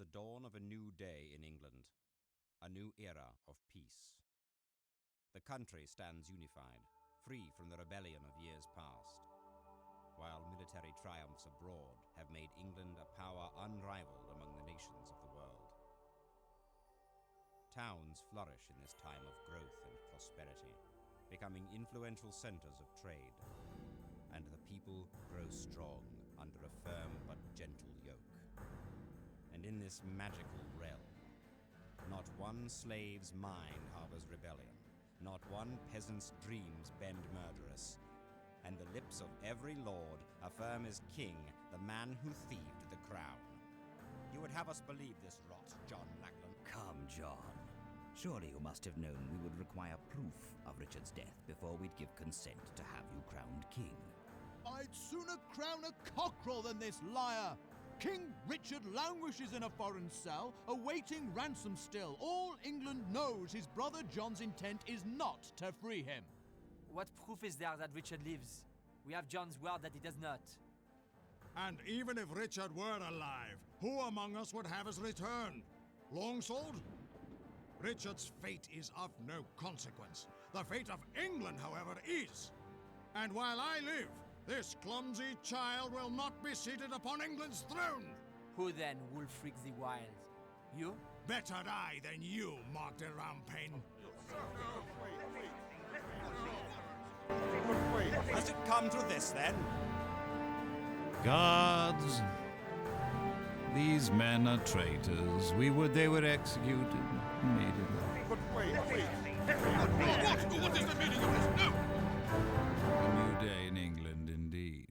the dawn of a new day in England, a new era of peace. The country stands unified, free from the rebellion of years past, while military triumphs abroad have made England a power unrivaled among the nations of the world. Towns flourish in this time of growth and prosperity, becoming influential centers of trade, and the people grow strong under a firm but gentle yoke. And in this magical realm, not one slave's mind harbors rebellion, not one peasant's dreams bend murderous, and the lips of every lord affirm as king the man who thieved the crown. You would have us believe this rot, John Lackland? Come, John. Surely you must have known we would require proof of Richard's death before we'd give consent to have you crowned king. I'd sooner crown a cockerel than this liar! King Richard languishes in a foreign cell, awaiting ransom still. All England knows his brother John's intent is not to free him. What proof is there that Richard lives? We have John's word that he does not. And even if Richard were alive, who among us would have his return? Longsword? Richard's fate is of no consequence. The fate of England, however, is. And while I live, this clumsy child will not be seated upon England's throne. Who then, Wulfric the Wild? You? Better die than you, Mark de Rampain. Has it come to this, then? Guards, these men are traitors. We would they were executed immediately. But wait. What is the meaning of this? No! A new day in England, indeed.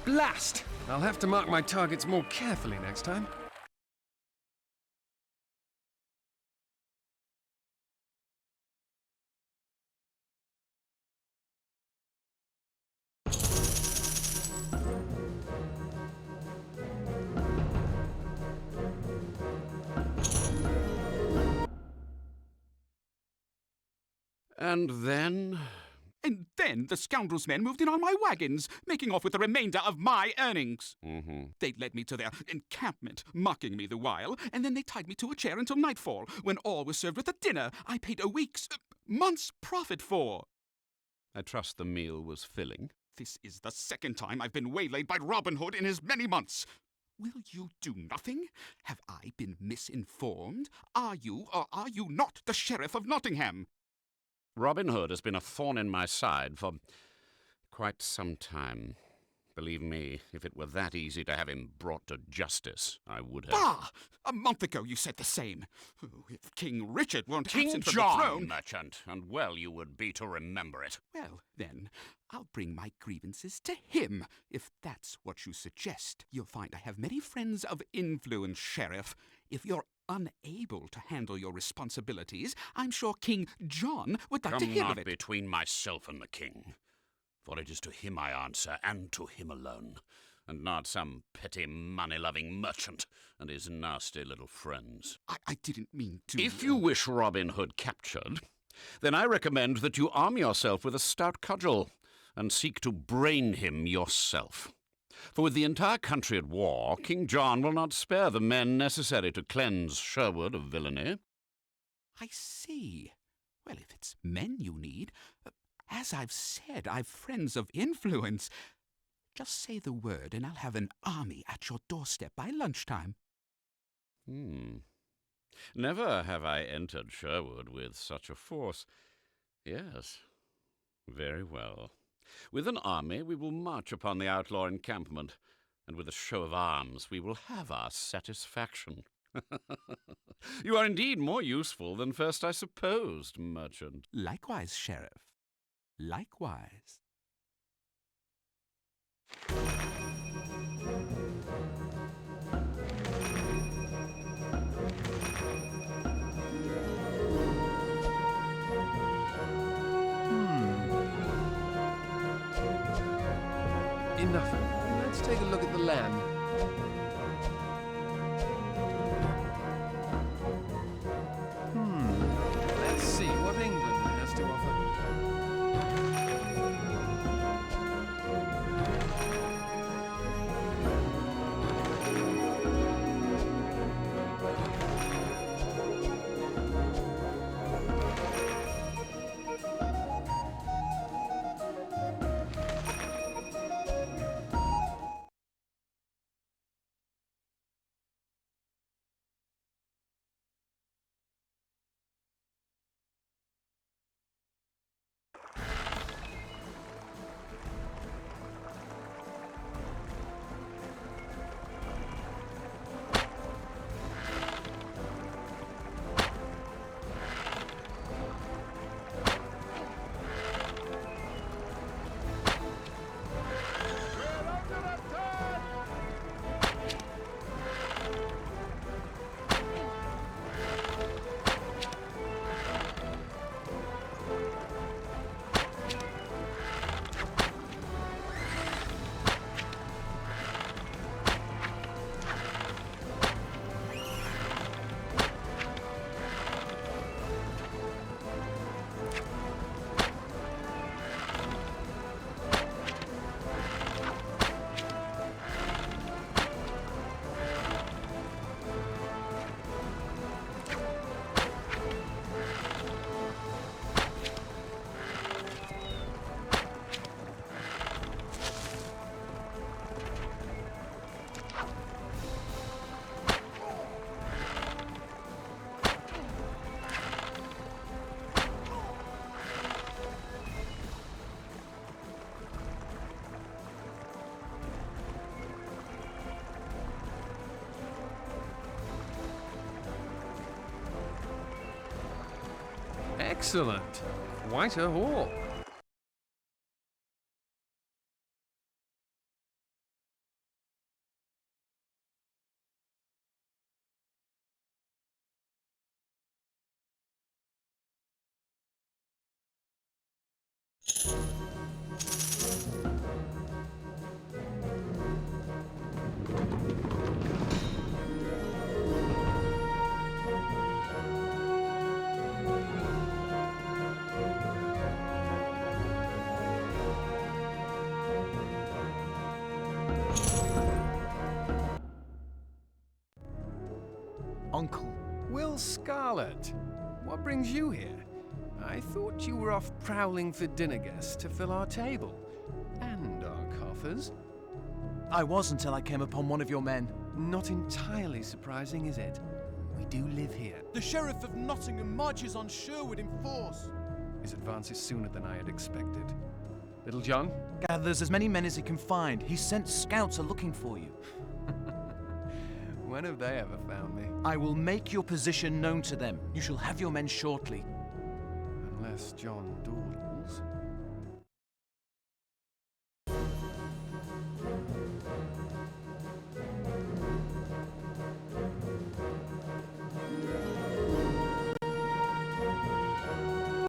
Blast! I'll have to mark my targets more carefully next time. And then the scoundrels' men moved in on my wagons, making off with the remainder of my earnings. They led me to their encampment, mocking me the while, and then they tied me to a chair until nightfall, when all was served with a dinner I paid a week's, month's profit for. I trust the meal was filling. This is the second time I've been waylaid by Robin Hood in as many months. Will you do nothing? Have I been misinformed? Are you or are you not the Sheriff of Nottingham? Robin Hood has been a thorn in my side for quite some time. Believe me, if it were that easy to have him brought to justice, I would have... Bah! A month ago you said the same. Oh, if King Richard weren't King absent from John, the throne... merchant, and well you would be to remember it. Well, then, I'll bring my grievances to him, if that's what you suggest. You'll find I have many friends of influence, Sheriff. If you're unable to handle your responsibilities, I'm sure King John would like to hear of it. Come not between myself and the king. For it is to him I answer, and to him alone, and not some petty money-loving merchant and his nasty little friends. I didn't mean to... If you wish Robin Hood captured, then I recommend that you arm yourself with a stout cudgel and seek to brain him yourself. For with the entire country at war, King John will not spare the men necessary to cleanse Sherwood of villainy. I see. Well, if it's men you need, as I've said, I've friends of influence. Just say the word and I'll have an army at your doorstep by lunchtime. Never have I entered Sherwood with such a force. Yes, very well. With an army we will march upon the outlaw encampment, and with a show of arms we will have our satisfaction. You are indeed more useful than first I supposed, merchant. Likewise, Sheriff. Likewise. Enough. Let's take a look at the land. Let's see what England has to offer. Excellent. Quite a haul. Uncle. Will Scarlet, what brings you here? I thought you were off prowling for dinner guests to fill our table. And our coffers. I was until I came upon one of your men. Not entirely surprising, is it? We do live here. The Sheriff of Nottingham marches on Sherwood in force. His advance is sooner than I had expected. Little John? Gathers as many men as he can find. He sent scouts are looking for you. When have they ever found me? I will make your position known to them. You shall have your men shortly. Unless John Dawdley.